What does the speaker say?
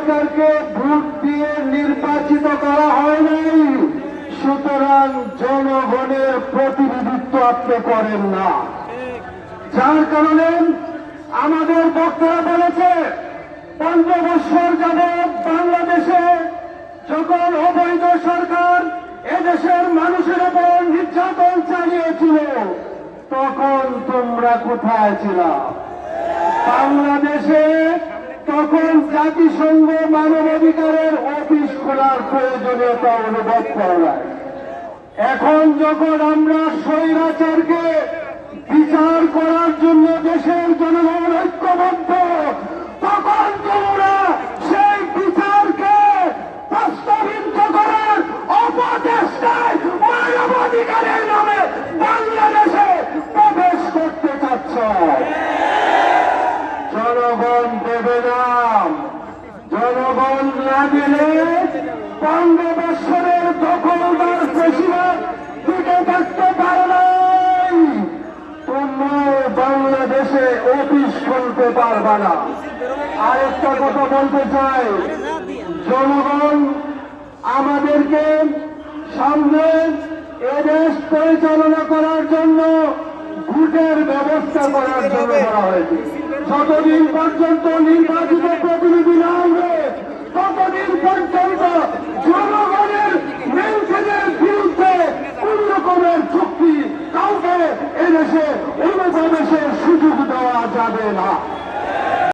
সরকারকে ভোট দিয়ে নির্বাচিত করা হয় নাই, সুতরাং জনগণের প্রতিনিধিত্ব আপনি করেন না। যার কারণে আমাদের বক্তারা বলেছে 15 বছর যাবৎ বাংলাদেশে যখন অবৈধ সরকার এদেশের মানুষের উপর নির্যাতন চালিয়েছিল, তখন তোমরা কোথায় ছিল? বাংলাদেশে তখন জাতিসংঘ মানবাধিকারের অফিস খোলার প্রয়োজনীয়তা অনুভব করা যায়। এখন যখন আমরা স্বৈরাচারকে বিচার করার জন্য দেশের জনগণ ঐক্যবদ্ধ, তখন তোমরা সেই বিচারকে বাস্তবায়িত করার অপচেষ্টায় মানবাধিকারের নামে বাংলাদেশে প্রবেশ করতে চাচ্ছ। জনগণ দেবে না। জনগণ না দিলে 15 বছরের দখলদার বেশিরভাগ টিকে থাকতে পারে নাই। তোমরা বাংলাদেশে অফিস খুলতে পারবে না। আরেকটা কথা বলতে চাই, জনগণ আমাদেরকে সামনে এদেশ পরিচালনা করার জন্য ভোটের ব্যবস্থা করার জন্য করা হয়েছে। যতদিন পর্যন্ত নির্বাচিত প্রতিনিধি না হবে, ততদিন পর্যন্ত জনগণের মেনশনের বিরুদ্ধে কোন রকমের চুক্তি কাউকে এদেশে অনুপ্রবেশের সুযোগ দেওয়া যাবে না।